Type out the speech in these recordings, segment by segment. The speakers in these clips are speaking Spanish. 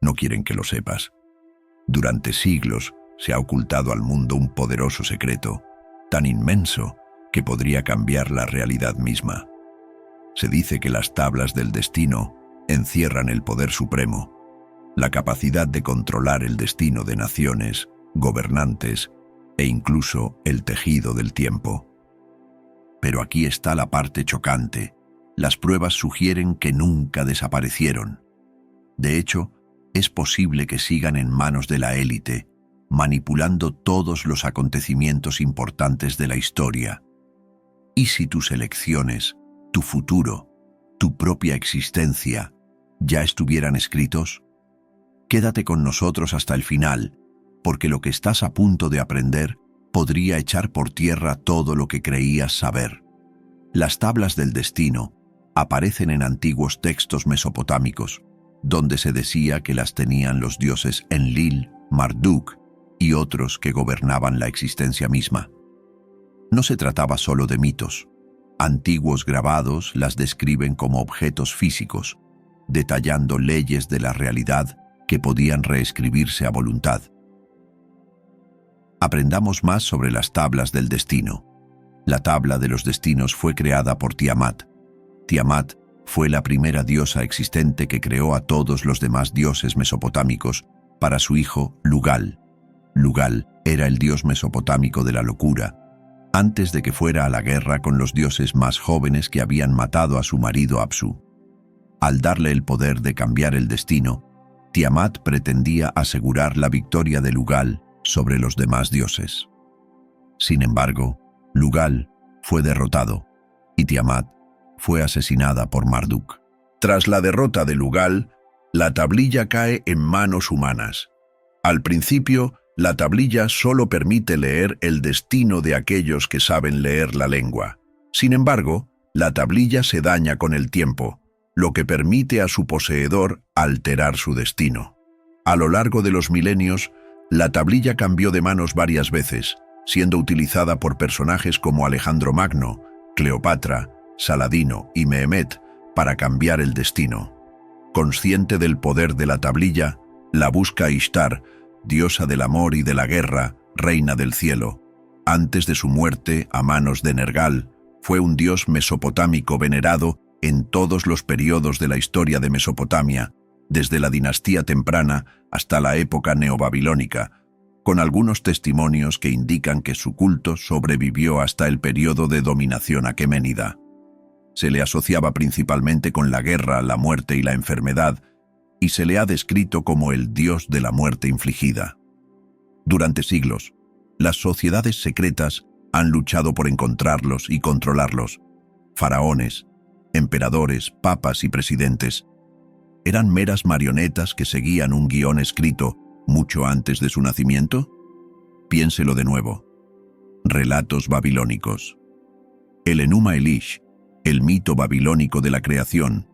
No quieren que lo sepas. Durante siglos se ha ocultado al mundo un poderoso secreto, tan inmenso que podría cambiar la realidad misma. Se dice que las tablas del destino encierran el poder supremo, la capacidad de controlar el destino de naciones, gobernantes e incluso el tejido del tiempo. Pero aquí está la parte chocante. Las pruebas sugieren que nunca desaparecieron. De hecho, es posible que sigan en manos de la élite, manipulando todos los acontecimientos importantes de la historia. ¿Y si tus elecciones, tu futuro, tu propia existencia, ya estuvieran escritos? Quédate con nosotros hasta el final, porque lo que estás a punto de aprender podría echar por tierra todo lo que creías saber. Las tablas del destino aparecen en antiguos textos mesopotámicos, donde se decía que las tenían los dioses Enlil, Marduk y otros que gobernaban la existencia misma. No se trataba solo de mitos. Antiguos grabados las describen como objetos físicos, detallando leyes de la realidad que podían reescribirse a voluntad. Aprendamos más sobre las tablas del destino. La tabla de los destinos fue creada por Tiamat. Tiamat fue la primera diosa existente que creó a todos los demás dioses mesopotámicos para su hijo Lugal. Lugal era el dios mesopotámico de la locura, antes de que fuera a la guerra con los dioses más jóvenes que habían matado a su marido Apsu. Al darle el poder de cambiar el destino, Tiamat pretendía asegurar la victoria de Lugal sobre los demás dioses. Sin embargo, Lugal fue derrotado y Tiamat fue asesinada por Marduk. Tras la derrota de Lugal, la tablilla cae en manos humanas. Al principio, la tablilla solo permite leer el destino de aquellos que saben leer la lengua. Sin embargo, la tablilla se daña con el tiempo, lo que permite a su poseedor alterar su destino. A lo largo de los milenios, la tablilla cambió de manos varias veces, siendo utilizada por personajes como Alejandro Magno, Cleopatra, Saladino y Mehmet para cambiar el destino. Consciente del poder de la tablilla, la busca Ishtar, diosa del amor y de la guerra, reina del cielo. Antes de su muerte a manos de Nergal, fue un dios mesopotámico venerado en todos los periodos de la historia de Mesopotamia, desde la dinastía temprana hasta la época neobabilónica, con algunos testimonios que indican que su culto sobrevivió hasta el periodo de dominación aqueménida. Se le asociaba principalmente con la guerra, la muerte y la enfermedad, y se le ha descrito como el dios de la muerte infligida. Durante siglos, las sociedades secretas han luchado por encontrarlos y controlarlos. Faraones, emperadores, papas y presidentes eran meras marionetas que seguían un guión escrito mucho antes de su nacimiento. Piénselo de nuevo. Relatos babilónicos. El Enuma Elish, el mito babilónico de la creación,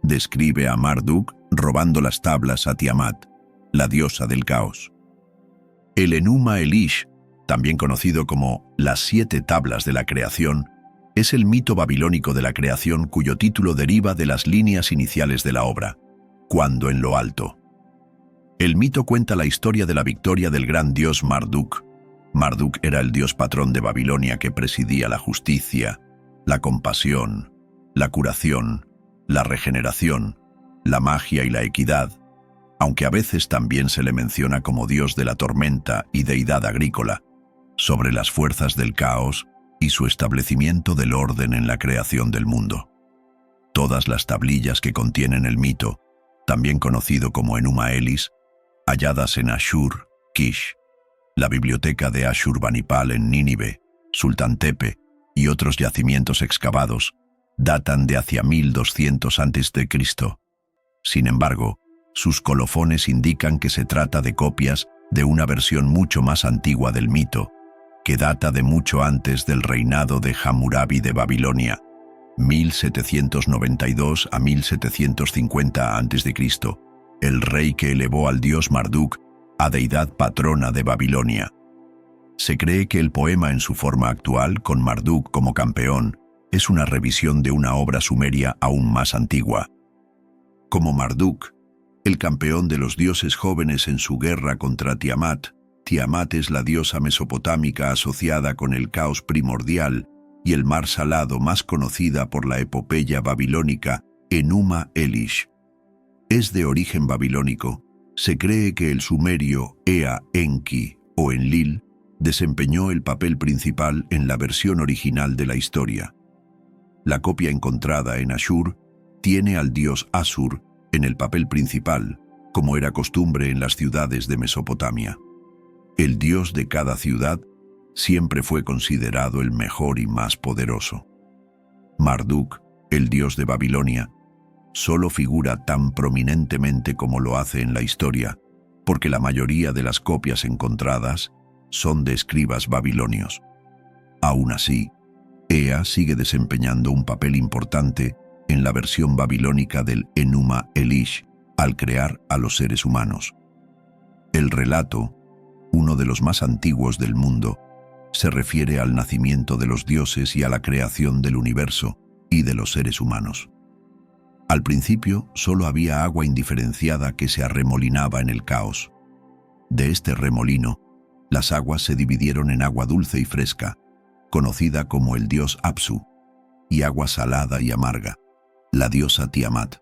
describe a Marduk robando las tablas a Tiamat, la diosa del caos. El Enuma Elish, también conocido como las 7 tablas de la creación, es el mito babilónico de la creación cuyo título deriva de las líneas iniciales de la obra, Cuando en lo alto. El mito cuenta la historia de la victoria del gran dios Marduk. Marduk era el dios patrón de Babilonia que presidía la justicia, la compasión, la curación, la regeneración, la magia y la equidad, aunque a veces también se le menciona como dios de la tormenta y deidad agrícola, sobre las fuerzas del caos y su establecimiento del orden en la creación del mundo. Todas las tablillas que contienen el mito, también conocido como Enuma Elis, halladas en Ashur, Kish, la biblioteca de Ashurbanipal en Nínive, Sultán Tepe y otros yacimientos excavados, datan de hacia 1200 a.C. Sin embargo, sus colofones indican que se trata de copias de una versión mucho más antigua del mito, que data de mucho antes del reinado de Hammurabi de Babilonia, 1792 a 1750 a.C., el rey que elevó al dios Marduk a deidad patrona de Babilonia. Se cree que el poema en su forma actual, con Marduk como campeón, es una revisión de una obra sumeria aún más antigua. Como Marduk, el campeón de los dioses jóvenes en su guerra contra Tiamat. Tiamat es la diosa mesopotámica asociada con el caos primordial y el mar salado, más conocida por la epopeya babilónica Enuma Elish. Es de origen babilónico. Se cree que el sumerio Ea Enki o Enlil desempeñó el papel principal en la versión original de la historia. La copia encontrada en Ashur tiene al dios Asur en el papel principal, como era costumbre en las ciudades de Mesopotamia. El dios de cada ciudad siempre fue considerado el mejor y más poderoso. Marduk, el dios de Babilonia, solo figura tan prominentemente como lo hace en la historia, porque la mayoría de las copias encontradas son de escribas babilonios. Aún así, Ea sigue desempeñando un papel importante en la versión babilónica del Enuma Elish al crear a los seres humanos. El relato, uno de los más antiguos del mundo, se refiere al nacimiento de los dioses y a la creación del universo y de los seres humanos. Al principio solo había agua indiferenciada que se arremolinaba en el caos. De este remolino, las aguas se dividieron en agua dulce y fresca, conocida como el dios Apsu, y agua salada y amarga, la diosa Tiamat.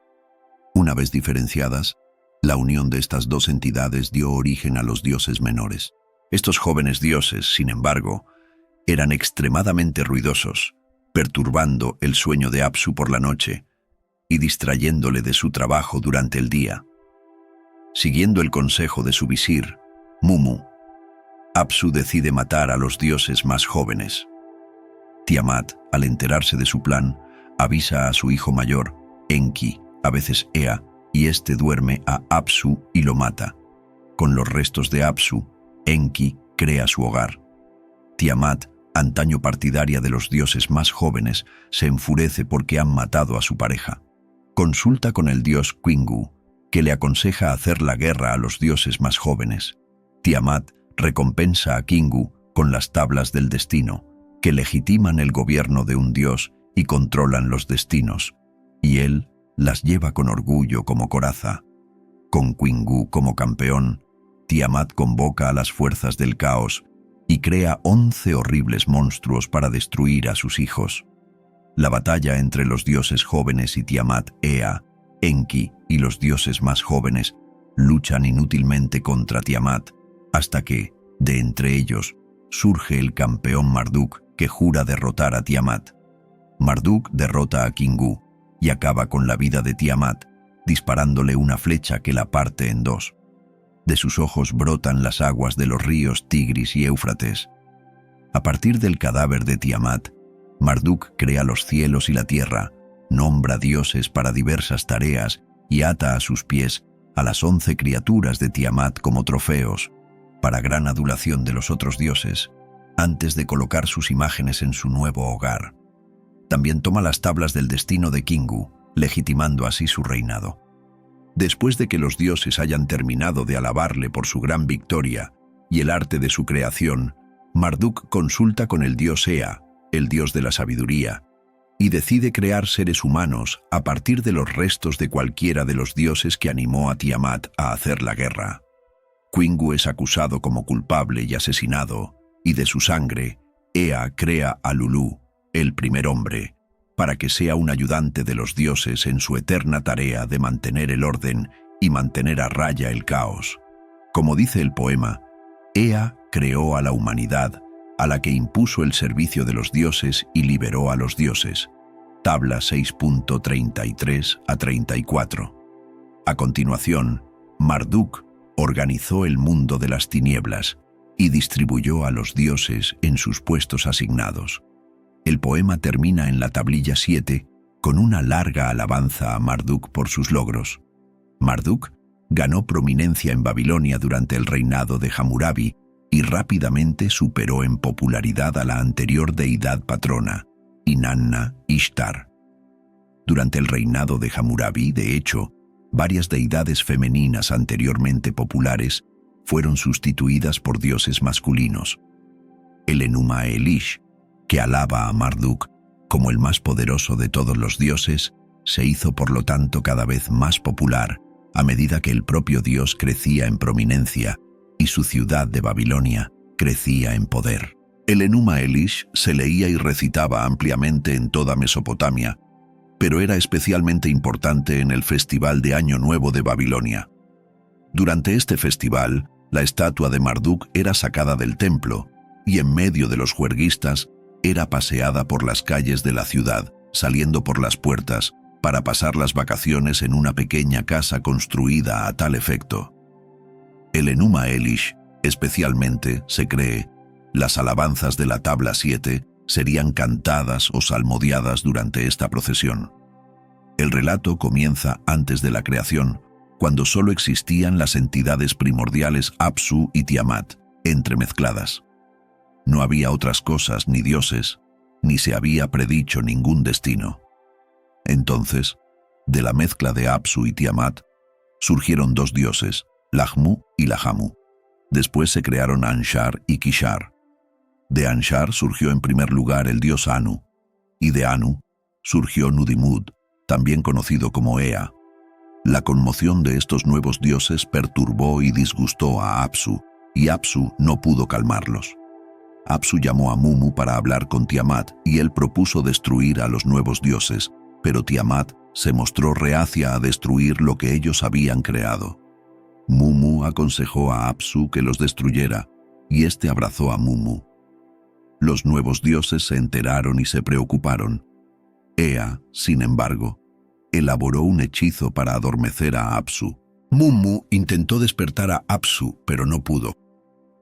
Una vez diferenciadas, la unión de estas dos entidades dio origen a los dioses menores. Estos jóvenes dioses, sin embargo, eran extremadamente ruidosos, perturbando el sueño de Apsu por la noche y distrayéndole de su trabajo durante el día. Siguiendo el consejo de su visir, Mumu, Apsu decide matar a los dioses más jóvenes. Tiamat, al enterarse de su plan, avisa a su hijo mayor, Enki, a veces Ea, y este duerme a Apsu y lo mata. Con los restos de Apsu, Enki crea su hogar. Tiamat, antaño partidaria de los dioses más jóvenes, se enfurece porque han matado a su pareja. Consulta con el dios Kingu, que le aconseja hacer la guerra a los dioses más jóvenes. Tiamat recompensa a Kingu con las tablas del destino, que legitiman el gobierno de un dios y controlan los destinos, y él las lleva con orgullo como coraza. Con Kingu como campeón, Tiamat convoca a las fuerzas del caos y crea 11 horribles monstruos para destruir a sus hijos. La batalla entre los dioses jóvenes y Tiamat, Ea, Enki y los dioses más jóvenes luchan inútilmente contra Tiamat, hasta que, de entre ellos, surge el campeón Marduk, que jura derrotar a Tiamat. Marduk derrota a Kingu y acaba con la vida de Tiamat, disparándole una flecha que la parte en dos. De sus ojos brotan las aguas de los ríos Tigris y Éufrates. A partir del cadáver de Tiamat, Marduk crea los cielos y la tierra, nombra dioses para diversas tareas y ata a sus pies a las 11 criaturas de Tiamat como trofeos, para gran adulación de los otros dioses, antes de colocar sus imágenes en su nuevo hogar. También toma las tablas del destino de Kingu, legitimando así su reinado. Después de que los dioses hayan terminado de alabarle por su gran victoria y el arte de su creación, Marduk consulta con el dios Ea, el dios de la sabiduría, y decide crear seres humanos a partir de los restos de cualquiera de los dioses que animó a Tiamat a hacer la guerra. Kingu es acusado como culpable y asesinado, y de su sangre, Ea crea a Lulu, el primer hombre, para que sea un ayudante de los dioses en su eterna tarea de mantener el orden y mantener a raya el caos. Como dice el poema, Ea creó a la humanidad, a la que impuso el servicio de los dioses y liberó a los dioses. Tabla 6.33 a 34. A continuación, Marduk organizó el mundo de las tinieblas y distribuyó a los dioses en sus puestos asignados. El poema termina en la tablilla 7 con una larga alabanza a Marduk por sus logros. Marduk ganó prominencia en Babilonia durante el reinado de Hammurabi y rápidamente superó en popularidad a la anterior deidad patrona, Inanna Ishtar. Durante el reinado de Hammurabi, de hecho, varias deidades femeninas anteriormente populares fueron sustituidas por dioses masculinos. El Enuma Elish, que alaba a Marduk como el más poderoso de todos los dioses, se hizo por lo tanto cada vez más popular a medida que el propio Dios crecía en prominencia y su ciudad de Babilonia crecía en poder. El Enuma Elish se leía y recitaba ampliamente en toda Mesopotamia, pero era especialmente importante en el Festival de Año Nuevo de Babilonia. Durante este festival, la estatua de Marduk era sacada del templo y en medio de los juerguistas era paseada por las calles de la ciudad, saliendo por las puertas, para pasar las vacaciones en una pequeña casa construida a tal efecto. El Enuma Elish, especialmente, se cree, las alabanzas de la tabla 7 serían cantadas o salmodiadas durante esta procesión. El relato comienza antes de la creación, cuando solo existían las entidades primordiales Apsu y Tiamat, entremezcladas. No había otras cosas ni dioses, ni se había predicho ningún destino. Entonces, de la mezcla de Apsu y Tiamat, surgieron dos dioses, Lahmu y Lahamu. Después se crearon Anshar y Kishar. De Anshar surgió en primer lugar el dios Anu, y de Anu surgió Nudimud, también conocido como Ea. La conmoción de estos nuevos dioses perturbó y disgustó a Apsu, y Apsu no pudo calmarlos. Apsu llamó a Mumu para hablar con Tiamat, y él propuso destruir a los nuevos dioses, pero Tiamat se mostró reacia a destruir lo que ellos habían creado. Mumu aconsejó a Apsu que los destruyera, y éste abrazó a Mumu. Los nuevos dioses se enteraron y se preocuparon. Ea, sin embargo, elaboró un hechizo para adormecer a Apsu. Mumu intentó despertar a Apsu, pero no pudo.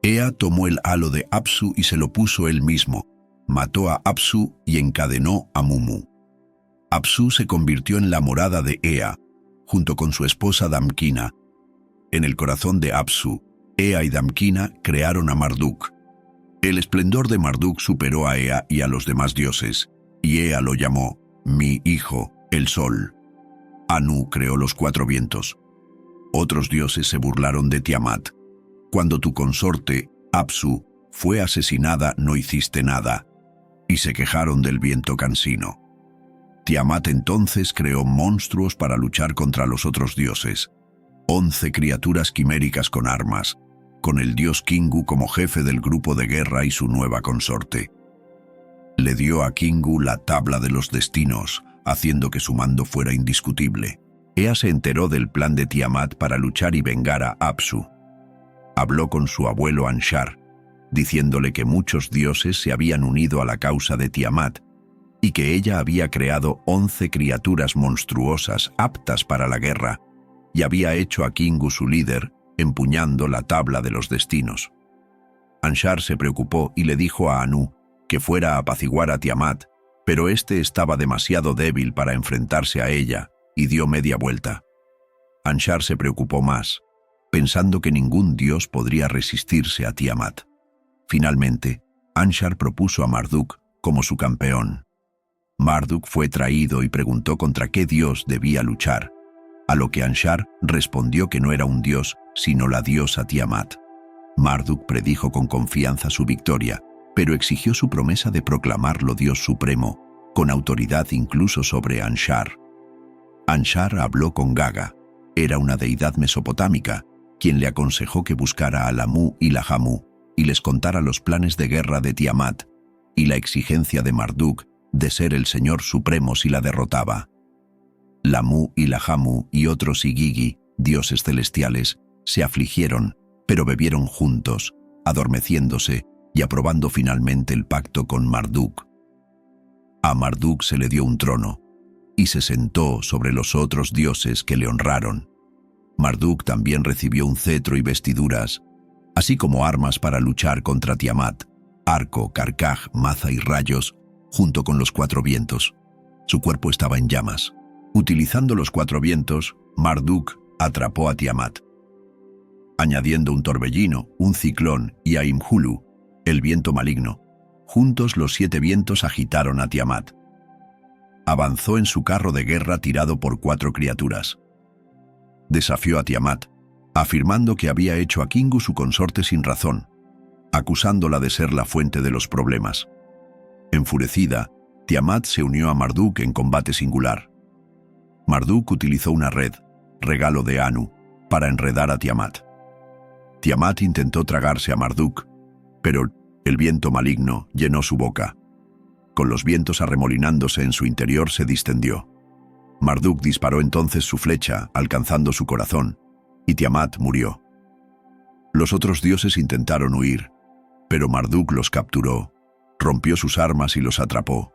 Ea tomó el halo de Apsu y se lo puso él mismo, mató a Apsu y encadenó a Mumu. Apsu se convirtió en la morada de Ea, junto con su esposa Damkina. En el corazón de Apsu, Ea y Damkina crearon a Marduk. El esplendor de Marduk superó a Ea y a los demás dioses, y Ea lo llamó mi hijo, el sol. Anu creó los cuatro vientos. Otros dioses se burlaron de Tiamat. Cuando tu consorte, Apsu, fue asesinada, no hiciste nada, y se quejaron del viento cansino. Tiamat entonces creó monstruos para luchar contra los otros dioses. 11 criaturas quiméricas con armas, con el dios Kingu como jefe del grupo de guerra y su nueva consorte. Le dio a Kingu la tabla de los destinos, haciendo que su mando fuera indiscutible. Ea se enteró del plan de Tiamat para luchar y vengar a Apsu. Habló con su abuelo Anshar, diciéndole que muchos dioses se habían unido a la causa de Tiamat y que ella había creado 11 criaturas monstruosas aptas para la guerra y había hecho a Kingu su líder, empuñando la tabla de los destinos. Anshar se preocupó y le dijo a Anu que fuera a apaciguar a Tiamat, pero éste estaba demasiado débil para enfrentarse a ella y dio media vuelta. Anshar se preocupó más, pensando que ningún dios podría resistirse a Tiamat. Finalmente, Anshar propuso a Marduk como su campeón. Marduk fue traído y preguntó contra qué dios debía luchar, a lo que Anshar respondió que no era un dios, sino la diosa Tiamat. Marduk predijo con confianza su victoria, pero exigió su promesa de proclamarlo Dios supremo, con autoridad incluso sobre Anshar. Anshar habló con Gaga, era una deidad mesopotámica, quien le aconsejó que buscara a Lamu y Lahamu y les contara los planes de guerra de Tiamat y la exigencia de Marduk de ser el señor supremo si la derrotaba. Lamu y Lahamu y otros Igigi, dioses celestiales, se afligieron, pero bebieron juntos, adormeciéndose y aprobando finalmente el pacto con Marduk. A Marduk se le dio un trono, y se sentó sobre los otros dioses que le honraron. Marduk también recibió un cetro y vestiduras, así como armas para luchar contra Tiamat, arco, carcaj, maza y rayos, junto con los cuatro vientos. Su cuerpo estaba en llamas. Utilizando los cuatro vientos, Marduk atrapó a Tiamat. Añadiendo un torbellino, un ciclón y a Imhulu, el viento maligno, juntos los 7 vientos agitaron a Tiamat. Avanzó en su carro de guerra tirado por 4 criaturas. Desafió a Tiamat, afirmando que había hecho a Kingu su consorte sin razón, acusándola de ser la fuente de los problemas. Enfurecida, Tiamat se unió a Marduk en combate singular. Marduk utilizó una red, regalo de Anu, para enredar a Tiamat. Tiamat intentó tragarse a Marduk, pero el viento maligno llenó su boca. Con los vientos arremolinándose en su interior se distendió. Marduk disparó entonces su flecha, alcanzando su corazón, y Tiamat murió. Los otros dioses intentaron huir, pero Marduk los capturó, rompió sus armas y los atrapó.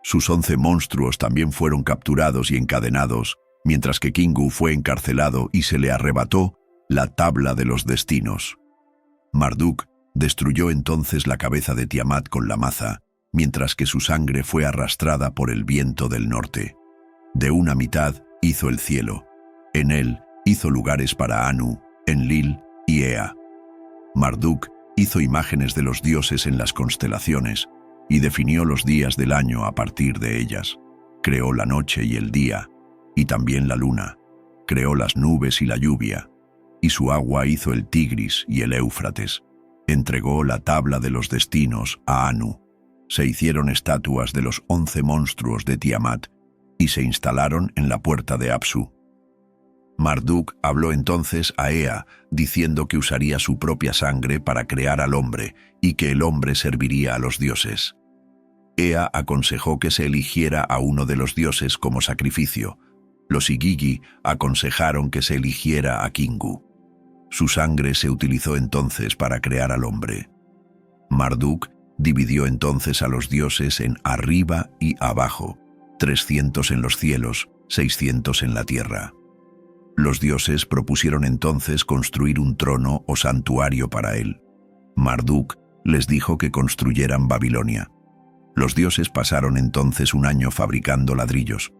Sus 11 monstruos también fueron capturados y encadenados, mientras que Kingu fue encarcelado y se le arrebató la tabla de los destinos. Marduk destruyó entonces la cabeza de Tiamat con la maza, mientras que su sangre fue arrastrada por el viento del norte. De una mitad hizo el cielo. En él hizo lugares para Anu, Enlil y Ea. Marduk hizo imágenes de los dioses en las constelaciones y definió los días del año a partir de ellas. Creó la noche y el día, y también la luna. Creó las nubes y la lluvia, y su agua hizo el Tigris y el Éufrates. Entregó la tabla de los destinos a Anu. Se hicieron estatuas de los 11 monstruos de Tiamat y se instalaron en la puerta de Apsu. Marduk habló entonces a Ea, diciendo que usaría su propia sangre para crear al hombre y que el hombre serviría a los dioses. Ea aconsejó que se eligiera a uno de los dioses como sacrificio. Los Igigi aconsejaron que se eligiera a Kingu. Su sangre se utilizó entonces para crear al hombre. Marduk dividió entonces a los dioses en arriba y abajo, 300 en los cielos, 600 en la tierra. Los dioses propusieron entonces construir un trono o santuario para él. Marduk les dijo que construyeran Babilonia. Los dioses pasaron entonces un año fabricando ladrillos.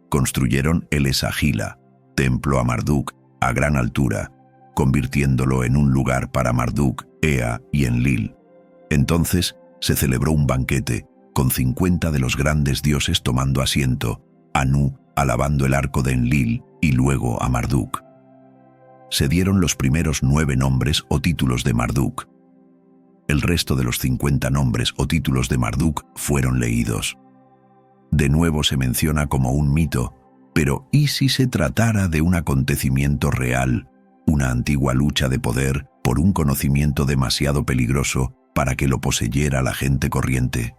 Construyeron el Esagila, templo a Marduk, a gran altura, convirtiéndolo en un lugar para Marduk, Ea y Enlil. Entonces se celebró un banquete, con 50 de los grandes dioses tomando asiento, Anu alabando el arco de Enlil y luego a Marduk. Se dieron los primeros 9 nombres o títulos de Marduk. El resto de los 50 nombres o títulos de Marduk fueron leídos. De nuevo se menciona como un mito, pero ¿y si se tratara de un acontecimiento real, una antigua lucha de poder por un conocimiento demasiado peligroso para que lo poseyera la gente corriente?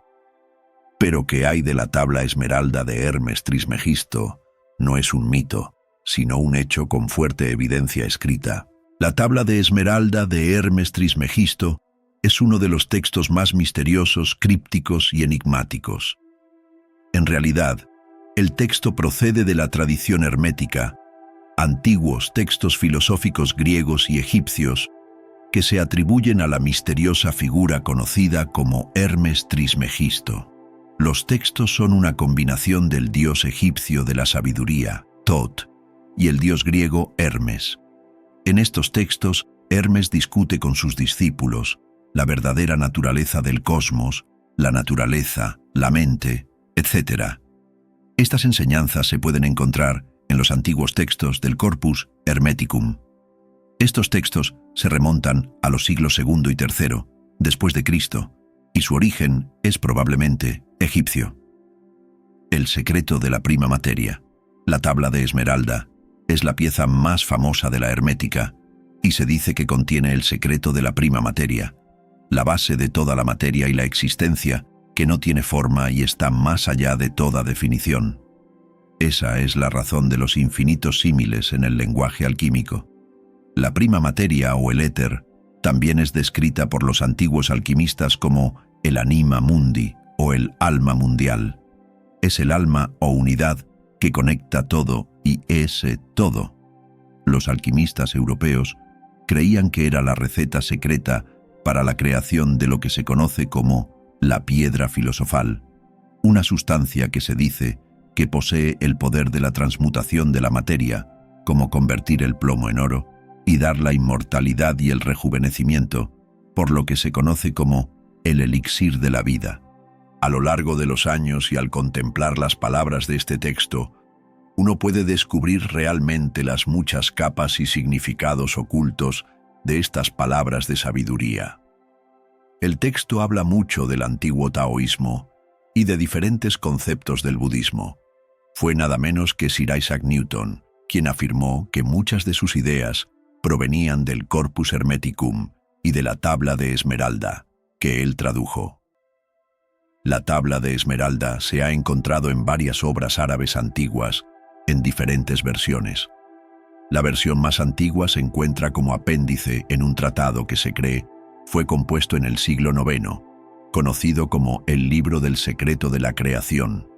Pero ¿qué hay de la tabla esmeralda de Hermes Trismegisto? No es un mito, sino un hecho con fuerte evidencia escrita. La tabla de esmeralda de Hermes Trismegisto es uno de los textos más misteriosos, crípticos y enigmáticos. En realidad, el texto procede de la tradición hermética, antiguos textos filosóficos griegos y egipcios que se atribuyen a la misteriosa figura conocida como Hermes Trismegisto. Los textos son una combinación del dios egipcio de la sabiduría, Tot, y el dios griego Hermes. En estos textos, Hermes discute con sus discípulos la verdadera naturaleza del cosmos, la naturaleza, la mente, etc. Estas enseñanzas se pueden encontrar en los antiguos textos del Corpus Hermeticum. Estos textos se remontan a los siglos II y III después de Cristo, y su origen es probablemente egipcio. El secreto de la prima materia, la tabla de esmeralda, es la pieza más famosa de la hermética y se dice que contiene el secreto de la prima materia, la base de toda la materia y la existencia que no tiene forma y está más allá de toda definición. Esa es la razón de los infinitos símiles en el lenguaje alquímico. La prima materia o el éter también es descrita por los antiguos alquimistas como el anima mundi o el alma mundial. Es el alma o unidad que conecta todo y ese todo. Los alquimistas europeos creían que era la receta secreta para la creación de lo que se conoce como la piedra filosofal, una sustancia que se dice que posee el poder de la transmutación de la materia, como convertir el plomo en oro y dar la inmortalidad y el rejuvenecimiento, por lo que se conoce como el elixir de la vida. A lo largo de los años y al contemplar las palabras de este texto, uno puede descubrir realmente las muchas capas y significados ocultos de estas palabras de sabiduría. El texto habla mucho del antiguo taoísmo y de diferentes conceptos del budismo. Fue nada menos que Sir Isaac Newton quien afirmó que muchas de sus ideas provenían del Corpus Hermeticum y de la Tabla de Esmeralda, que él tradujo. La Tabla de Esmeralda se ha encontrado en varias obras árabes antiguas, en diferentes versiones. La versión más antigua se encuentra como apéndice en un tratado que se cree fue compuesto en el siglo IX, conocido como el Libro del Secreto de la Creación,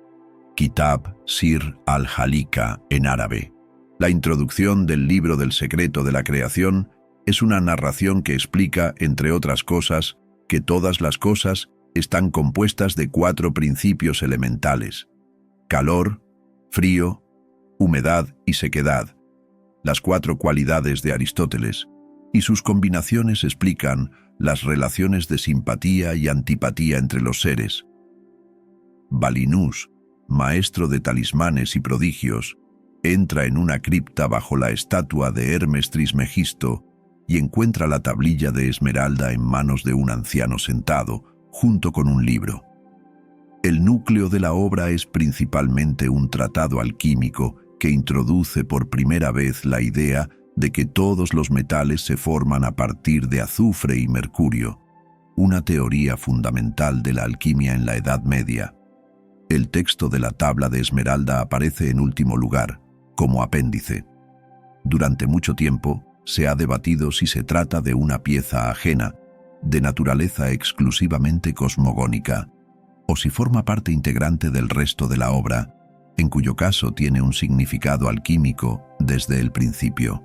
Kitab Sir al-Halika en árabe. La introducción del Libro del Secreto de la Creación es una narración que explica, entre otras cosas, que todas las cosas están compuestas de 4 principios elementales: calor, frío, humedad y sequedad, las 4 cualidades de Aristóteles, y sus combinaciones explican las relaciones de simpatía y antipatía entre los seres. Balinús, maestro de talismanes y prodigios, entra en una cripta bajo la estatua de Hermes Trismegisto y encuentra la tablilla de esmeralda en manos de un anciano sentado, junto con un libro. El núcleo de la obra es principalmente un tratado alquímico que introduce por primera vez la idea de que todos los metales se forman a partir de azufre y mercurio, una teoría fundamental de la alquimia en la Edad Media. El texto de la Tabla de Esmeralda aparece en último lugar, como apéndice. Durante mucho tiempo se ha debatido si se trata de una pieza ajena, de naturaleza exclusivamente cosmogónica, o si forma parte integrante del resto de la obra, en cuyo caso tiene un significado alquímico desde el principio.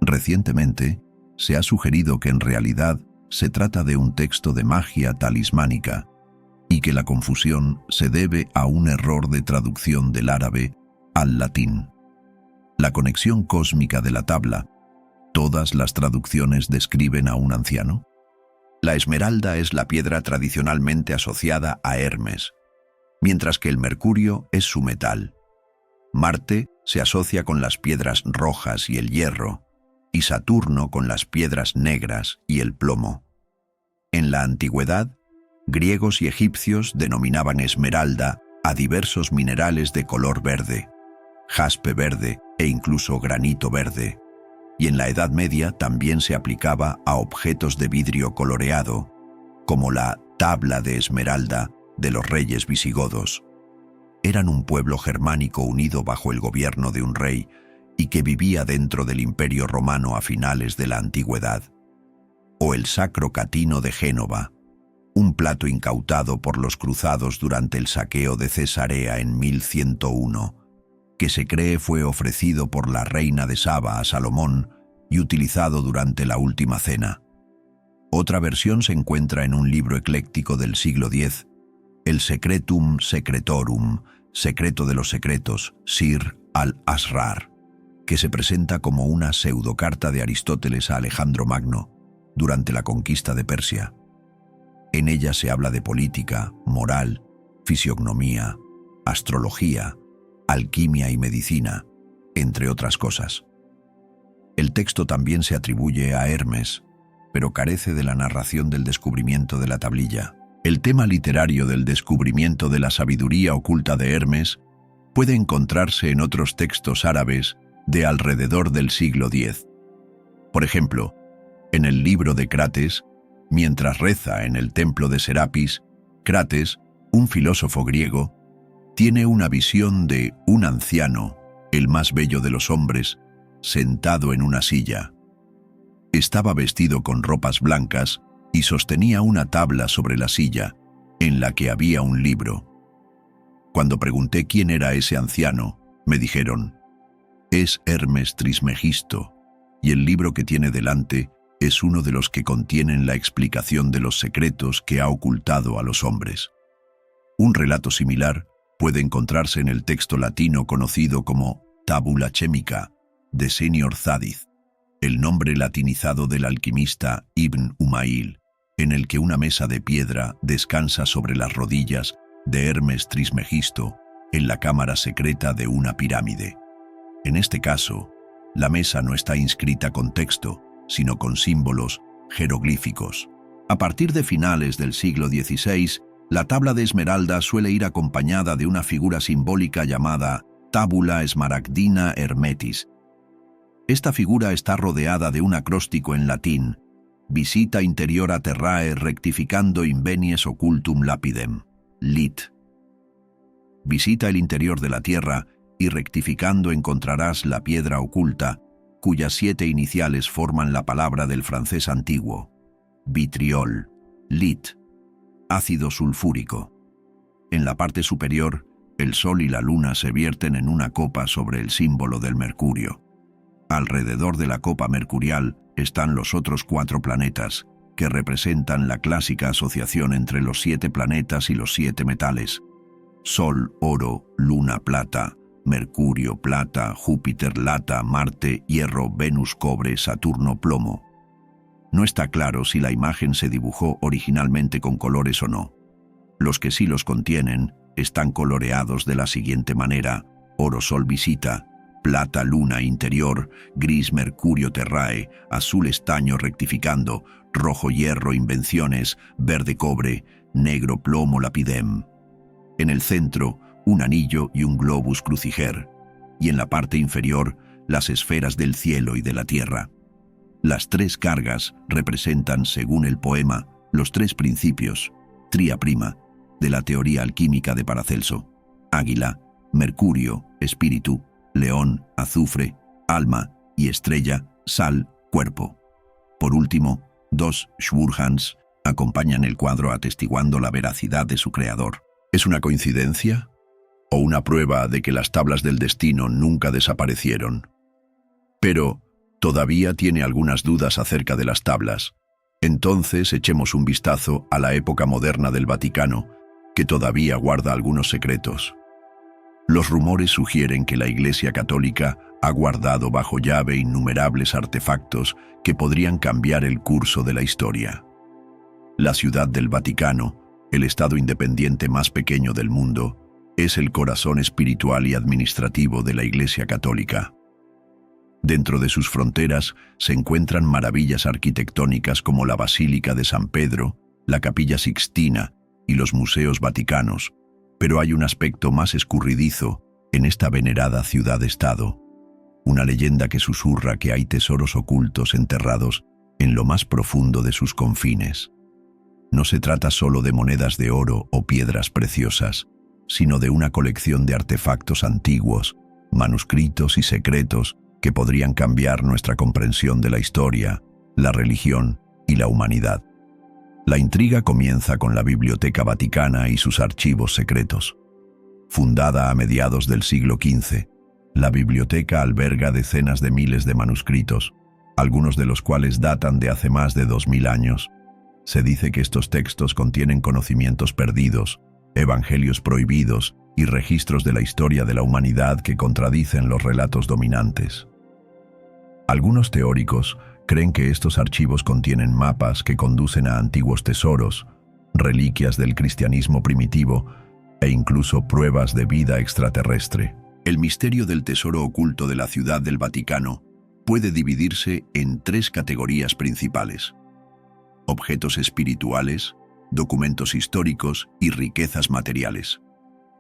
Recientemente, se ha sugerido que en realidad se trata de un texto de magia talismánica y que la confusión se debe a un error de traducción del árabe al latín. La conexión cósmica de la tabla, ¿todas las traducciones describen a un anciano? La esmeralda es la piedra tradicionalmente asociada a Hermes, mientras que el mercurio es su metal. Marte se asocia con las piedras rojas y el hierro, y Saturno con las piedras negras y el plomo. En la antigüedad, griegos y egipcios denominaban esmeralda a diversos minerales de color verde, jaspe verde e incluso granito verde, y en la Edad Media también se aplicaba a objetos de vidrio coloreado, como la tabla de esmeralda de los reyes visigodos. Eran un pueblo germánico unido bajo el gobierno de un rey y que vivía dentro del Imperio Romano a finales de la Antigüedad. O el Sacro Catino de Génova, un plato incautado por los cruzados durante el saqueo de Cesarea en 1101, que se cree fue ofrecido por la reina de Saba a Salomón y utilizado durante la Última Cena. Otra versión se encuentra en un libro ecléctico del siglo X, el Secretum Secretorum, secreto de los secretos, Sir al-Asrar, que se presenta como una pseudocarta de Aristóteles a Alejandro Magno durante la conquista de Persia. En ella se habla de política, moral, fisiognomía, astrología, alquimia y medicina, entre otras cosas. El texto también se atribuye a Hermes, pero carece de la narración del descubrimiento de la tablilla. El tema literario del descubrimiento de la sabiduría oculta de Hermes puede encontrarse en otros textos árabes de alrededor del siglo X. Por ejemplo, en el libro de Crates, mientras reza en el templo de Serapis, Crates, un filósofo griego, tiene una visión de un anciano, el más bello de los hombres, sentado en una silla. Estaba vestido con ropas blancas y sostenía una tabla sobre la silla, en la que había un libro. Cuando pregunté quién era ese anciano, me dijeron: es Hermes Trismegisto, y el libro que tiene delante es uno de los que contienen la explicación de los secretos que ha ocultado a los hombres. Un relato similar puede encontrarse en el texto latino conocido como Tabula Chemica, de Senior Zadith, el nombre latinizado del alquimista Ibn Umayl, en el que una mesa de piedra descansa sobre las rodillas de Hermes Trismegisto en la cámara secreta de una pirámide. En este caso, la mesa no está inscrita con texto, sino con símbolos jeroglíficos. A partir de finales del siglo XVI, la tabla de esmeralda suele ir acompañada de una figura simbólica llamada Tabula Smaragdina Hermetis. Esta figura está rodeada de un acróstico en latín: Visita interiora terrae rectificando invenies occultum lapidem. Lit. Visita el interior de la tierra y rectificando encontrarás la piedra oculta, cuyas 7 iniciales forman la palabra del francés antiguo: vitriol. Lit. Ácido sulfúrico. En la parte superior, el Sol y la Luna se vierten en una copa sobre el símbolo del mercurio. Alrededor de la copa mercurial están los otros 4 planetas, que representan la clásica asociación entre los 7 planetas y los 7 metales: Sol, oro; Luna, plata; Mercurio, plata; Júpiter, lata; Marte, hierro; Venus, cobre; Saturno, plomo. No está claro si la imagen se dibujó originalmente con colores o no. Los que sí los contienen están coloreados de la siguiente manera: oro, Sol, visita; plata, Luna, interior; gris, Mercurio, terrae; azul, estaño, rectificando; rojo, hierro, invenciones; verde, cobre; negro, plomo, lapidem. En el centro, un anillo y un globus cruciger, y en la parte inferior, las esferas del cielo y de la tierra. Las 3 cargas representan, según el poema, los 3 principios, tria prima, de la teoría alquímica de Paracelso: águila, mercurio, espíritu; león, azufre, alma; y estrella, sal, cuerpo. Por último, 2 Schwurhans acompañan el cuadro atestiguando la veracidad de su creador. ¿Es una coincidencia o una prueba de que las tablas del destino nunca desaparecieron? Pero todavía tiene algunas dudas acerca de las tablas. Entonces echemos un vistazo a la época moderna del Vaticano, que todavía guarda algunos secretos. Los rumores sugieren que la Iglesia Católica ha guardado bajo llave innumerables artefactos que podrían cambiar el curso de la historia. La Ciudad del Vaticano, el estado independiente más pequeño del mundo, es el corazón espiritual y administrativo de la Iglesia Católica. Dentro de sus fronteras se encuentran maravillas arquitectónicas como la Basílica de San Pedro, la Capilla Sixtina y los museos vaticanos, pero hay un aspecto más escurridizo en esta venerada ciudad-estado, una leyenda que susurra que hay tesoros ocultos enterrados en lo más profundo de sus confines. No se trata solo de monedas de oro o piedras preciosas, sino de una colección de artefactos antiguos, manuscritos y secretos que podrían cambiar nuestra comprensión de la historia, la religión y la humanidad. La intriga comienza con la Biblioteca Vaticana y sus archivos secretos. Fundada a mediados del siglo XV, la biblioteca alberga decenas de miles de manuscritos, algunos de los cuales datan de hace más de 2000 años. Se dice que estos textos contienen conocimientos perdidos, evangelios prohibidos y registros de la historia de la humanidad que contradicen los relatos dominantes. Algunos teóricos creen que estos archivos contienen mapas que conducen a antiguos tesoros, reliquias del cristianismo primitivo e incluso pruebas de vida extraterrestre. El misterio del tesoro oculto de la Ciudad del Vaticano puede dividirse en 3 categorías principales: objetos espirituales, documentos históricos y riquezas materiales.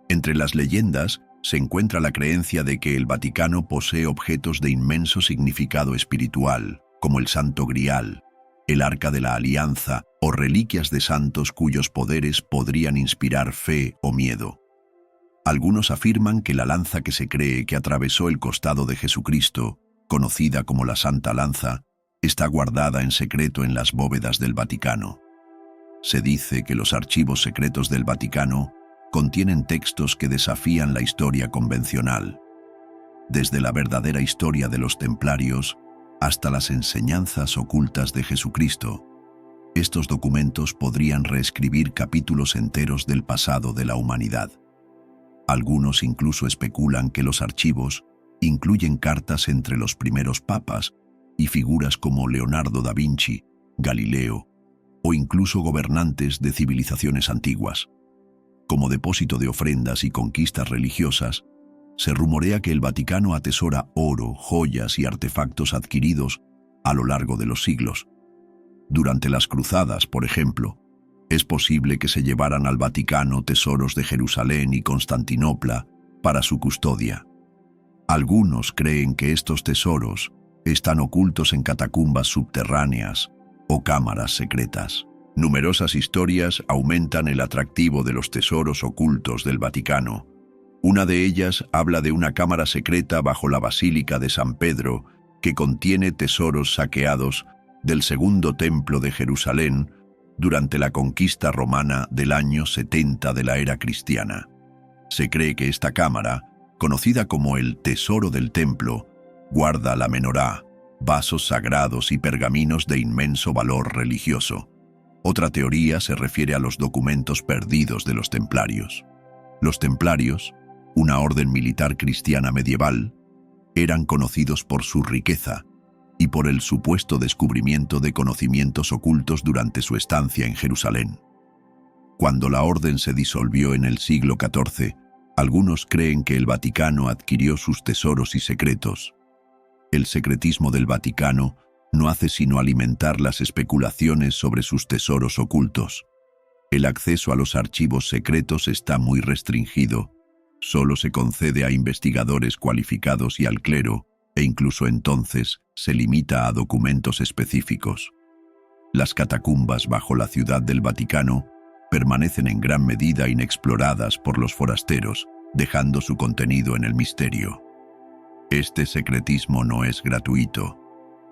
Entre las leyendas se encuentra la creencia de que el Vaticano posee objetos de inmenso significado espiritual, como el Santo Grial, el Arca de la Alianza o reliquias de santos cuyos poderes podrían inspirar fe o miedo. Algunos afirman que la lanza que se cree que atravesó el costado de Jesucristo, conocida como la Santa Lanza, está guardada en secreto en las bóvedas del Vaticano. Se dice que los archivos secretos del Vaticano contienen textos que desafían la historia convencional, desde la verdadera historia de los templarios hasta las enseñanzas ocultas de Jesucristo. Estos documentos podrían reescribir capítulos enteros del pasado de la humanidad. Algunos incluso especulan que los archivos incluyen cartas entre los primeros papas y figuras como Leonardo da Vinci, Galileo o incluso gobernantes de civilizaciones antiguas. Como depósito de ofrendas y conquistas religiosas, se rumorea que el Vaticano atesora oro, joyas y artefactos adquiridos a lo largo de los siglos. Durante las cruzadas, por ejemplo, es posible que se llevaran al Vaticano tesoros de Jerusalén y Constantinopla para su custodia. Algunos creen que estos tesoros están ocultos en catacumbas subterráneas o cámaras secretas. Numerosas historias aumentan el atractivo de los tesoros ocultos del Vaticano. Una de ellas habla de una cámara secreta bajo la Basílica de San Pedro que contiene tesoros saqueados del segundo templo de Jerusalén durante la conquista romana del año 70 de la era cristiana. Se cree que esta cámara, conocida como el Tesoro del Templo, guarda la menorá, vasos sagrados y pergaminos de inmenso valor religioso. Otra teoría se refiere a los documentos perdidos de los templarios. Los templarios, una orden militar cristiana medieval, eran conocidos por su riqueza y por el supuesto descubrimiento de conocimientos ocultos durante su estancia en Jerusalén. Cuando la orden se disolvió en el siglo XIV, algunos creen que el Vaticano adquirió sus tesoros y secretos. El secretismo del Vaticano no hace sino alimentar las especulaciones sobre sus tesoros ocultos. El acceso a los archivos secretos está muy restringido. Solo se concede a investigadores cualificados y al clero, e incluso entonces se limita a documentos específicos. Las catacumbas bajo la ciudad del Vaticano permanecen en gran medida inexploradas por los forasteros, dejando su contenido en el misterio. Este secretismo no es gratuito.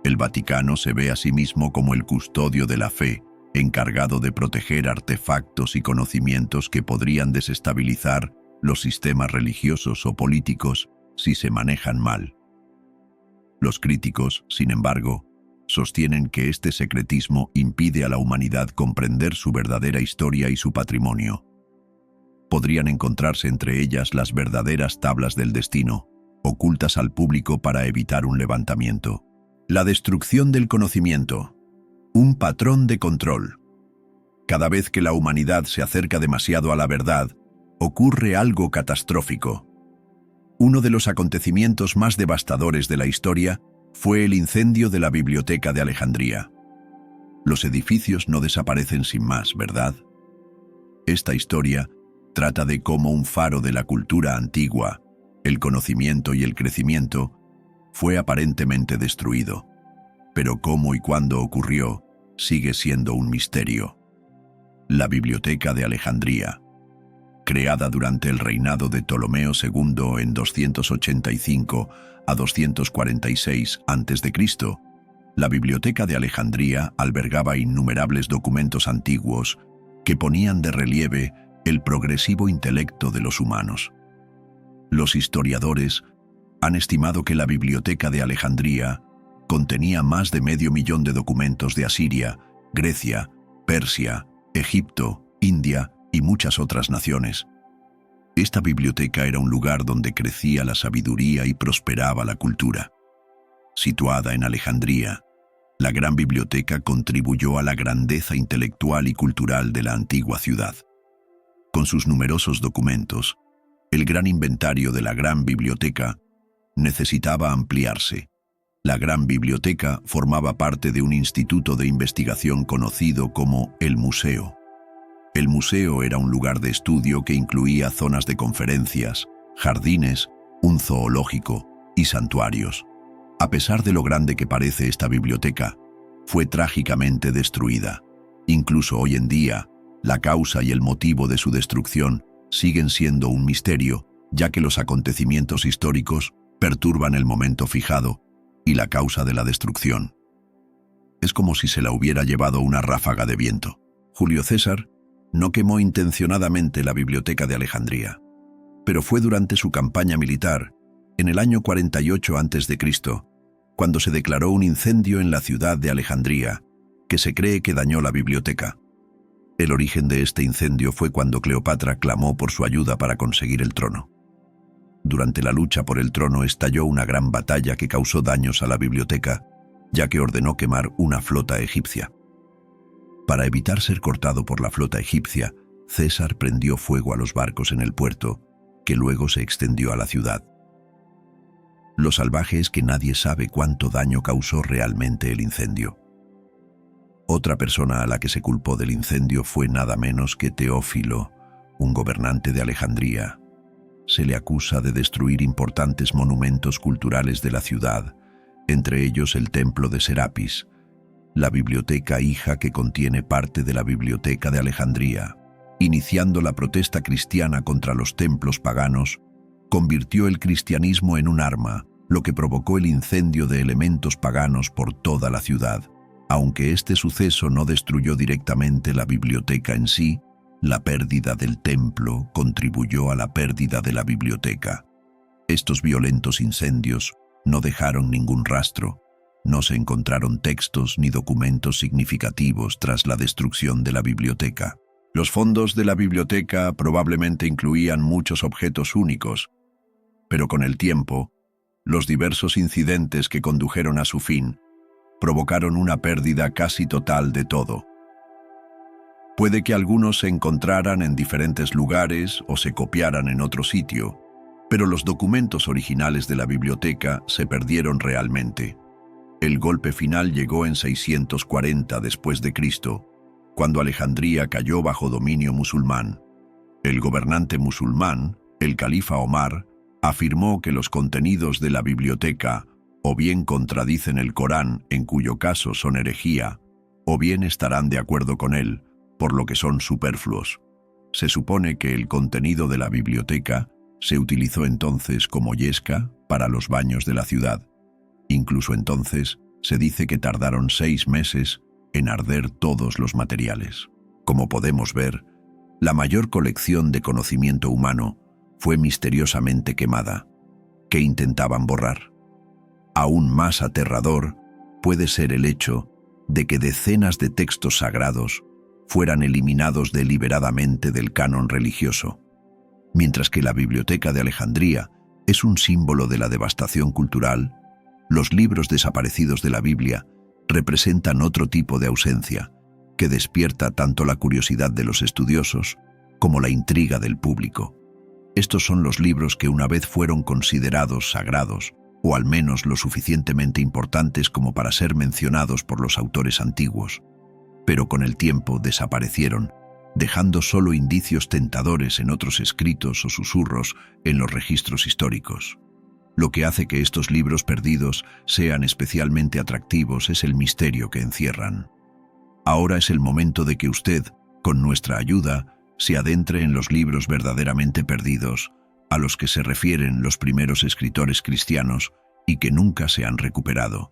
El Vaticano se ve a sí mismo como el custodio de la fe, encargado de proteger artefactos y conocimientos que podrían desestabilizar los sistemas religiosos o políticos si se manejan mal. Los críticos, sin embargo, sostienen que este secretismo impide a la humanidad comprender su verdadera historia y su patrimonio. Podrían encontrarse entre ellas las verdaderas tablas del destino, ocultas al público para evitar un levantamiento. La destrucción del conocimiento. Un patrón de control. Cada vez que la humanidad se acerca demasiado a la verdad, ocurre algo catastrófico. Uno de los acontecimientos más devastadores de la historia fue el incendio de la Biblioteca de Alejandría. Los edificios no desaparecen sin más, ¿verdad? Esta historia trata de cómo un faro de la cultura antigua, el conocimiento y el crecimiento, fue aparentemente destruido. Pero cómo y cuándo ocurrió sigue siendo un misterio. La Biblioteca de Alejandría. Creada durante el reinado de Ptolomeo II en 285 a 246 a.C., la Biblioteca de Alejandría albergaba innumerables documentos antiguos que ponían de relieve el progresivo intelecto de los humanos. Los historiadores han estimado que la Biblioteca de Alejandría contenía más de 500.000 de documentos de Asiria, Grecia, Persia, Egipto, India y muchas otras naciones. Esta biblioteca era un lugar donde crecía la sabiduría y prosperaba la cultura. Situada en Alejandría, la gran biblioteca contribuyó a la grandeza intelectual y cultural de la antigua ciudad. Con sus numerosos documentos, el gran inventario de la gran biblioteca necesitaba ampliarse. La gran biblioteca formaba parte de un instituto de investigación conocido como el Museo. El museo era un lugar de estudio que incluía zonas de conferencias, jardines, un zoológico y santuarios. A pesar de lo grande que parece esta biblioteca, fue trágicamente destruida. Incluso hoy en día, la causa y el motivo de su destrucción siguen siendo un misterio, ya que los acontecimientos históricos perturban el momento fijado y la causa de la destrucción. Es como si se la hubiera llevado una ráfaga de viento. Julio César no quemó intencionadamente la Biblioteca de Alejandría, pero fue durante su campaña militar, en el año 48 a.C., cuando se declaró un incendio en la ciudad de Alejandría, que se cree que dañó la biblioteca. El origen de este incendio fue cuando Cleopatra clamó por su ayuda para conseguir el trono. Durante la lucha por el trono estalló una gran batalla que causó daños a la biblioteca, ya que ordenó quemar una flota egipcia. Para evitar ser cortado por la flota egipcia, César prendió fuego a los barcos en el puerto, que luego se extendió a la ciudad. Lo salvaje es que nadie sabe cuánto daño causó realmente el incendio. Otra persona a la que se culpó del incendio fue nada menos que Teófilo, un gobernante de Alejandría. se le acusa de destruir importantes monumentos culturales de la ciudad, entre ellos el templo de Serapis, la biblioteca hija que contiene parte de la biblioteca de Alejandría. Iniciando la protesta cristiana contra los templos paganos, convirtió el cristianismo en un arma, lo que provocó el incendio de elementos paganos por toda la ciudad. Aunque este suceso no destruyó directamente la biblioteca en sí, la pérdida del templo contribuyó a la pérdida de la biblioteca. Estos violentos incendios no dejaron ningún rastro. No se encontraron textos ni documentos significativos tras la destrucción de la biblioteca. Los fondos de la biblioteca probablemente incluían muchos objetos únicos, pero con el tiempo, los diversos incidentes que condujeron a su fin provocaron una pérdida casi total de todo. Puede que algunos se encontraran en diferentes lugares o se copiaran en otro sitio, pero los documentos originales de la biblioteca se perdieron realmente. El golpe final llegó en 640 después de Cristo, cuando Alejandría cayó bajo dominio musulmán. El gobernante musulmán, el califa Omar, afirmó que los contenidos de la biblioteca o bien contradicen el Corán, en cuyo caso son herejía, o bien estarán de acuerdo con él, por lo que son superfluos. Se supone que el contenido de la biblioteca se utilizó entonces como yesca para los baños de la ciudad. Incluso entonces, se dice que tardaron 6 meses en arder todos los materiales. Como podemos ver, la mayor colección de conocimiento humano fue misteriosamente quemada. ¿Qué intentaban borrar? Aún más aterrador puede ser el hecho de que decenas de textos sagrados fueran eliminados deliberadamente del canon religioso. Mientras que la Biblioteca de Alejandría es un símbolo de la devastación cultural, los libros desaparecidos de la Biblia representan otro tipo de ausencia, que despierta tanto la curiosidad de los estudiosos como la intriga del público. Estos son los libros que una vez fueron considerados sagrados, o al menos lo suficientemente importantes como para ser mencionados por los autores antiguos, pero con el tiempo desaparecieron, dejando solo indicios tentadores en otros escritos o susurros en los registros históricos. Lo que hace que estos libros perdidos sean especialmente atractivos es el misterio que encierran. Ahora es el momento de que usted, con nuestra ayuda, se adentre en los libros verdaderamente perdidos, a los que se refieren los primeros escritores cristianos y que nunca se han recuperado.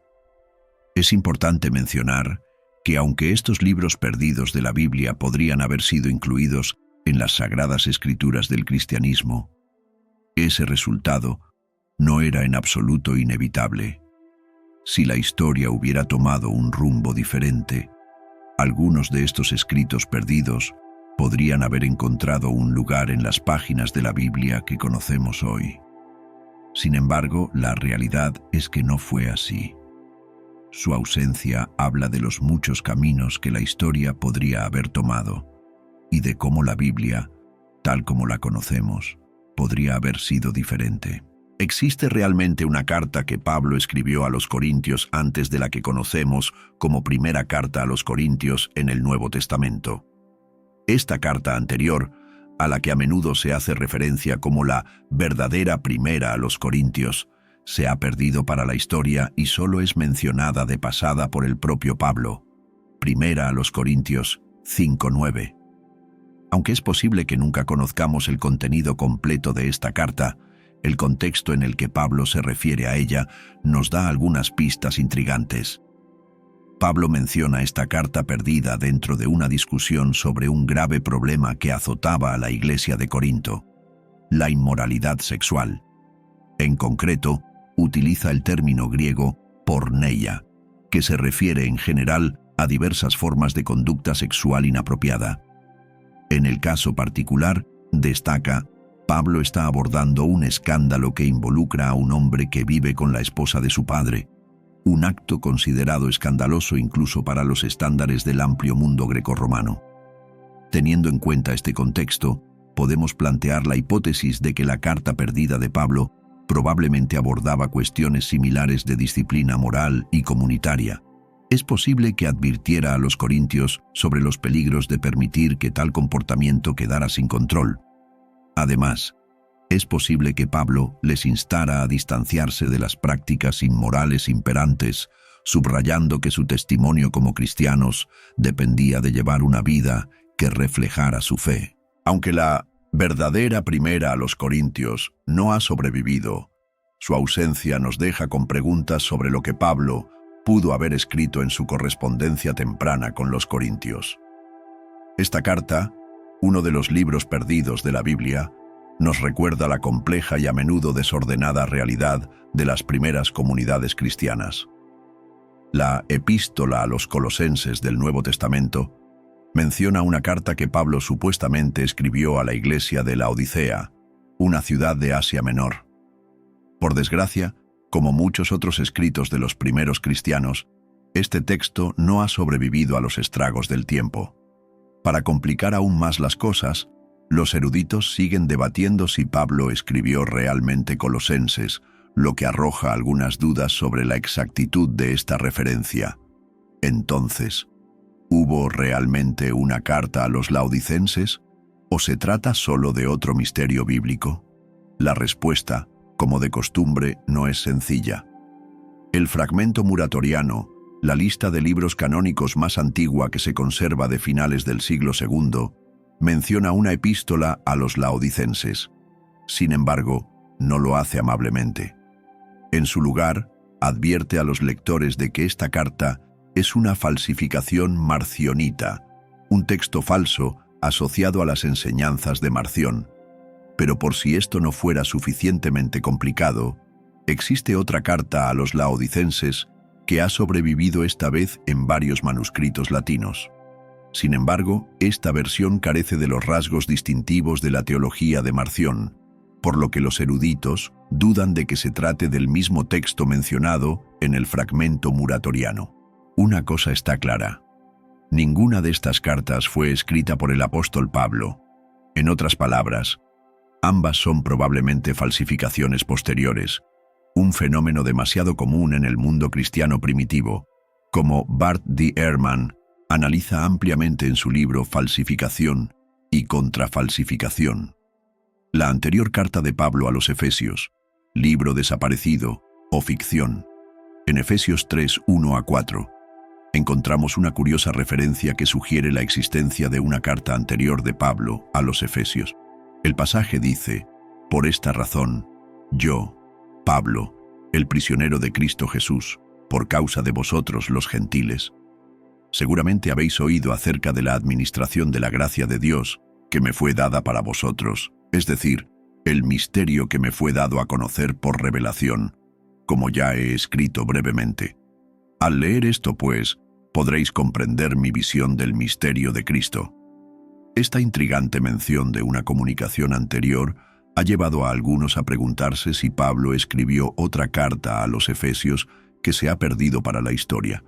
Es importante mencionar que aunque estos libros perdidos de la Biblia podrían haber sido incluidos en las sagradas escrituras del cristianismo, ese resultado no era en absoluto inevitable. Si la historia hubiera tomado un rumbo diferente, algunos de estos escritos perdidos podrían haber encontrado un lugar en las páginas de la Biblia que conocemos hoy. Sin embargo, la realidad es que no fue así. Su ausencia habla de los muchos caminos que la historia podría haber tomado y de cómo la Biblia, tal como la conocemos, podría haber sido diferente. ¿Existe realmente una carta que Pablo escribió a los Corintios antes de la que conocemos como primera carta a los Corintios en el Nuevo Testamento? Esta carta anterior, a la que a menudo se hace referencia como la verdadera primera a los Corintios, se ha perdido para la historia y solo es mencionada de pasada por el propio Pablo. Primera a los Corintios 5:9. Aunque es posible que nunca conozcamos el contenido completo de esta carta, el contexto en el que Pablo se refiere a ella nos da algunas pistas intrigantes. Pablo menciona esta carta perdida dentro de una discusión sobre un grave problema que azotaba a la iglesia de Corinto: la inmoralidad sexual. En concreto, utiliza el término griego porneia, que se refiere en general a diversas formas de conducta sexual inapropiada. En el caso particular, destaca, Pablo está abordando un escándalo que involucra a un hombre que vive con la esposa de su padre, un acto considerado escandaloso incluso para los estándares del amplio mundo grecorromano. Teniendo en cuenta este contexto, podemos plantear la hipótesis de que la carta perdida de Pablo probablemente abordaba cuestiones similares de disciplina moral y comunitaria. Es posible que advirtiera a los corintios sobre los peligros de permitir que tal comportamiento quedara sin control. Además, es posible que Pablo les instara a distanciarse de las prácticas inmorales imperantes, subrayando que su testimonio como cristianos dependía de llevar una vida que reflejara su fe. Aunque la verdadera primera a los Corintios no ha sobrevivido, su ausencia nos deja con preguntas sobre lo que Pablo pudo haber escrito en su correspondencia temprana con los Corintios. Esta carta, uno de los libros perdidos de la Biblia, nos recuerda la compleja y a menudo desordenada realidad de las primeras comunidades cristianas. La Epístola a los Colosenses del Nuevo Testamento menciona una carta que Pablo supuestamente escribió a la iglesia de Laodicea, una ciudad de Asia Menor. Por desgracia, como muchos otros escritos de los primeros cristianos, este texto no ha sobrevivido a los estragos del tiempo. Para complicar aún más las cosas, los eruditos siguen debatiendo si Pablo escribió realmente Colosenses, lo que arroja algunas dudas sobre la exactitud de esta referencia. Entonces, ¿hubo realmente una carta a los laodicenses o se trata solo de otro misterio bíblico? La respuesta, como de costumbre, no es sencilla. El fragmento muratoriano, la lista de libros canónicos más antigua que se conserva de finales del siglo II, menciona una epístola a los laodicenses. Sin embargo, no lo hace amablemente. En su lugar, advierte a los lectores de que esta carta es una falsificación marcionita, un texto falso asociado a las enseñanzas de Marción. Pero por si esto no fuera suficientemente complicado, existe otra carta a los laodicenses que ha sobrevivido esta vez en varios manuscritos latinos. Sin embargo, esta versión carece de los rasgos distintivos de la teología de Marción, por lo que los eruditos dudan de que se trate del mismo texto mencionado en el fragmento muratoriano. Una cosa está clara: ninguna de estas cartas fue escrita por el apóstol Pablo. En otras palabras, ambas son probablemente falsificaciones posteriores, un fenómeno demasiado común en el mundo cristiano primitivo, como Bart D. Ehrman analiza ampliamente en su libro Falsificación y Contrafalsificación. La anterior carta de Pablo a los Efesios, libro desaparecido o ficción. En Efesios 3, 1-4, encontramos una curiosa referencia que sugiere la existencia de una carta anterior de Pablo a los Efesios. El pasaje dice: «Por esta razón, yo, Pablo, el prisionero de Cristo Jesús, por causa de vosotros los gentiles». Seguramente habéis oído acerca de la administración de la gracia de Dios que me fue dada para vosotros, es decir, el misterio que me fue dado a conocer por revelación, como ya he escrito brevemente. Al leer esto, pues, podréis comprender mi visión del misterio de Cristo. Esta intrigante mención de una comunicación anterior ha llevado a algunos a preguntarse si Pablo escribió otra carta a los Efesios que se ha perdido para la historia.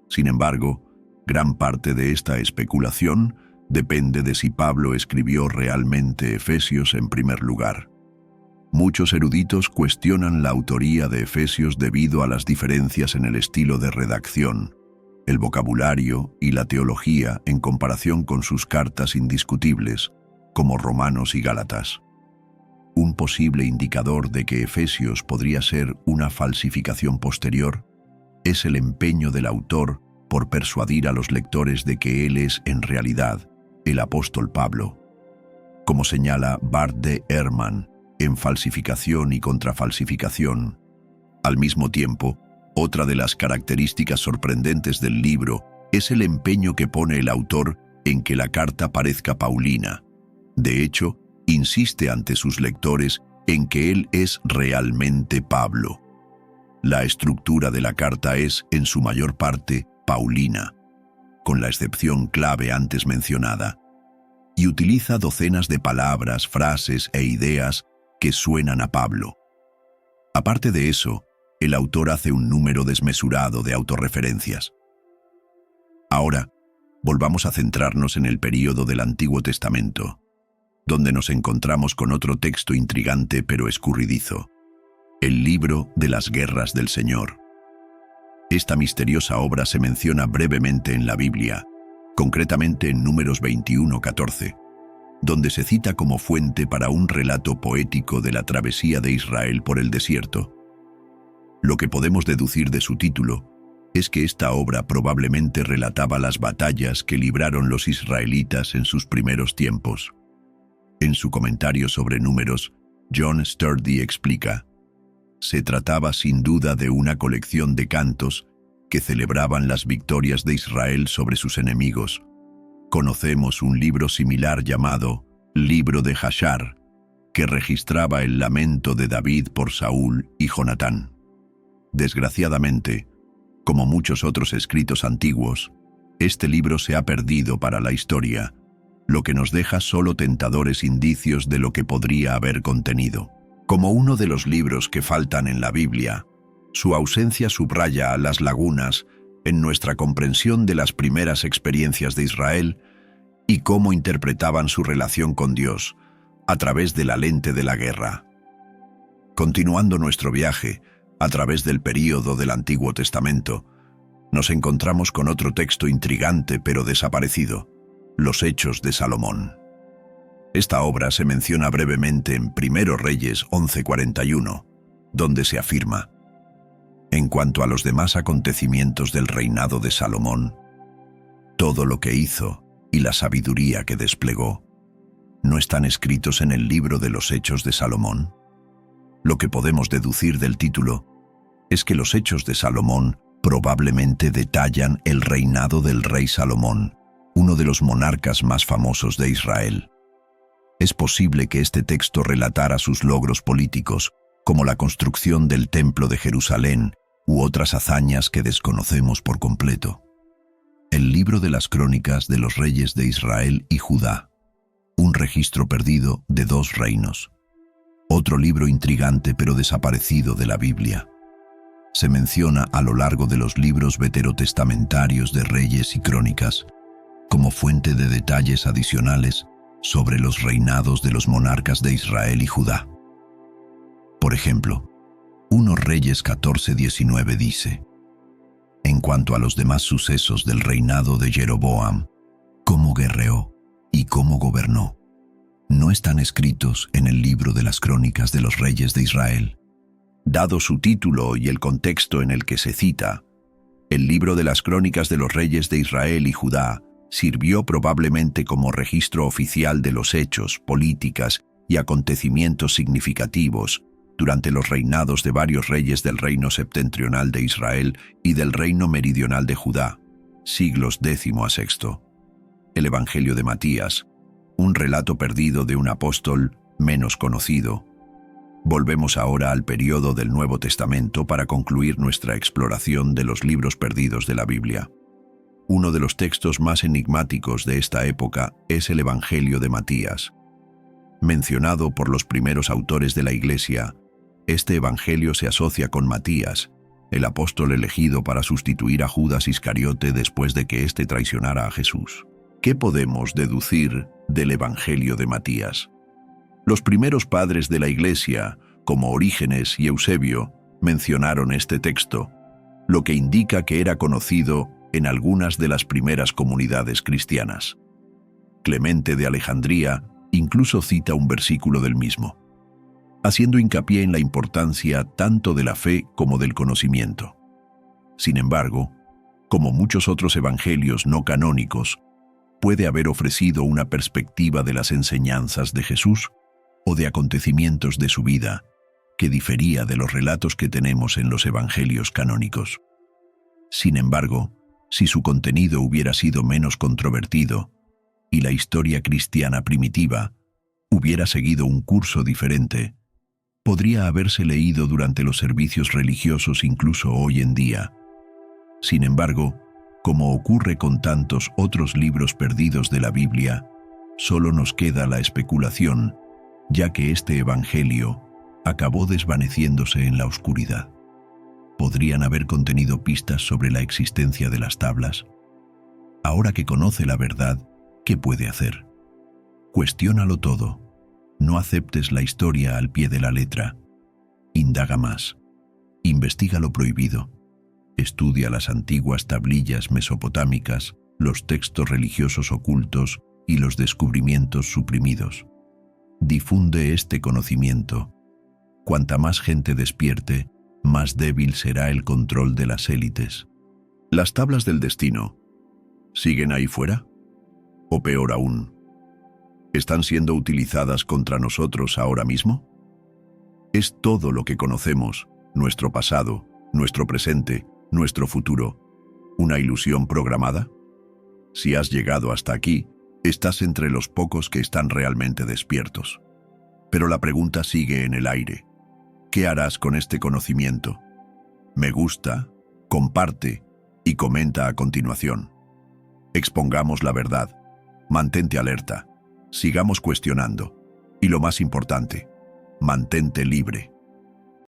Sin embargo, gran parte de esta especulación depende de si Pablo escribió realmente Efesios en primer lugar. Muchos eruditos cuestionan la autoría de Efesios debido a las diferencias en el estilo de redacción, el vocabulario y la teología en comparación con sus cartas indiscutibles, como Romanos y Gálatas. Un posible indicador de que Efesios podría ser una falsificación posterior es el empeño del autor por persuadir a los lectores de que él es, en realidad, el apóstol Pablo. Como señala Bart D. Ehrman en Falsificación y Contrafalsificación, al mismo tiempo, otra de las características sorprendentes del libro es el empeño que pone el autor en que la carta parezca paulina. De hecho, insiste ante sus lectores en que él es realmente Pablo. La estructura de la carta es, en su mayor parte, paulina, con la excepción clave antes mencionada, y utiliza docenas de palabras, frases e ideas que suenan a Pablo. Aparte de eso, el autor hace un número desmesurado de autorreferencias. Ahora, volvamos a centrarnos en el período del Antiguo Testamento, donde nos encontramos con otro texto intrigante pero escurridizo: el libro de las guerras del Señor. Esta misteriosa obra se menciona brevemente en la Biblia, concretamente en Números 21:14. donde se cita como fuente para un relato poético de la travesía de Israel por el desierto. Lo que podemos deducir de su título es que esta obra probablemente relataba las batallas que libraron los israelitas en sus primeros tiempos. En su comentario sobre Números, John Sturdy explica: se trataba sin duda de una colección de cantos que celebraban las victorias de Israel sobre sus enemigos. Conocemos un libro similar llamado Libro de Jashar, que registraba el lamento de David por Saúl y Jonatán. Desgraciadamente, como muchos otros escritos antiguos, este libro se ha perdido para la historia, lo que nos deja solo tentadores indicios de lo que podría haber contenido. Como uno de los libros que faltan en la Biblia, su ausencia subraya las lagunas en nuestra comprensión de las primeras experiencias de Israel y cómo interpretaban su relación con Dios a través de la lente de la guerra. Continuando nuestro viaje a través del período del Antiguo Testamento, nos encontramos con otro texto intrigante pero desaparecido: Los Hechos de Salomón. Esta obra se menciona brevemente en 1 Reyes 11:41, donde se afirma: en cuanto a los demás acontecimientos del reinado de Salomón, todo lo que hizo y la sabiduría que desplegó, ¿no están escritos en el libro de los Hechos de Salomón? Lo que podemos deducir del título es que los Hechos de Salomón probablemente detallan el reinado del rey Salomón, uno de los monarcas más famosos de Israel. Es posible que este texto relatara sus logros políticos, como la construcción del Templo de Jerusalén u otras hazañas que desconocemos por completo. El libro de las crónicas de los reyes de Israel y Judá, un registro perdido de 2 reinos. Otro libro intrigante pero desaparecido de la Biblia. Se menciona a lo largo de los libros veterotestamentarios de Reyes y Crónicas, como fuente de detalles adicionales sobre los reinados de los monarcas de Israel y Judá. Por ejemplo, 1 Reyes 14:19 dice: en cuanto a los demás sucesos del reinado de Jeroboam, cómo guerreó y cómo gobernó, ¿no están escritos en el libro de las crónicas de los reyes de Israel? Dado su título y el contexto en el que se cita, el libro de las crónicas de los reyes de Israel y Judá sirvió probablemente como registro oficial de los hechos, políticas y acontecimientos significativos durante los reinados de varios reyes del reino septentrional de Israel y del reino meridional de Judá, siglos X a VI. El Evangelio de Matías, un relato perdido de un apóstol menos conocido. Volvemos ahora al periodo del Nuevo Testamento para concluir nuestra exploración de los libros perdidos de la Biblia. Uno de los textos más enigmáticos de esta época es el Evangelio de Matías. Mencionado por los primeros autores de la Iglesia, este evangelio se asocia con Matías, el apóstol elegido para sustituir a Judas Iscariote después de que éste traicionara a Jesús. ¿Qué podemos deducir del Evangelio de Matías? Los primeros padres de la Iglesia, como Orígenes y Eusebio, mencionaron este texto, lo que indica que era conocido en algunas de las primeras comunidades cristianas. Clemente de Alejandría incluso cita un versículo del mismo, haciendo hincapié en la importancia tanto de la fe como del conocimiento. Sin embargo, como muchos otros evangelios no canónicos, puede haber ofrecido una perspectiva de las enseñanzas de Jesús o de acontecimientos de su vida que difería de los relatos que tenemos en los evangelios canónicos. Sin embargo, si su contenido hubiera sido menos controvertido y la historia cristiana primitiva hubiera seguido un curso diferente, podría haberse leído durante los servicios religiosos incluso hoy en día. Sin embargo, como ocurre con tantos otros libros perdidos de la Biblia, solo nos queda la especulación, ya que este evangelio acabó desvaneciéndose en la oscuridad. ¿Podrían haber contenido pistas sobre la existencia de las tablas? Ahora que conoce la verdad, ¿qué puede hacer? Cuestiónalo todo. No aceptes la historia al pie de la letra. Indaga más. Investiga lo prohibido. Estudia las antiguas tablillas mesopotámicas, los textos religiosos ocultos y los descubrimientos suprimidos. Difunde este conocimiento. Cuanta más gente despierte, más débil será el control de las élites. ¿Las tablas del destino siguen ahí fuera? O peor aún, ¿están siendo utilizadas contra nosotros ahora mismo? ¿Es todo lo que conocemos, nuestro pasado, nuestro presente, nuestro futuro, una ilusión programada? Si has llegado hasta aquí, estás entre los pocos que están realmente despiertos. Pero la pregunta sigue en el aire. ¿Qué harás con este conocimiento? Me gusta, comparte y comenta a continuación. Expongamos la verdad. Mantente alerta. Sigamos cuestionando. Y lo más importante, mantente libre.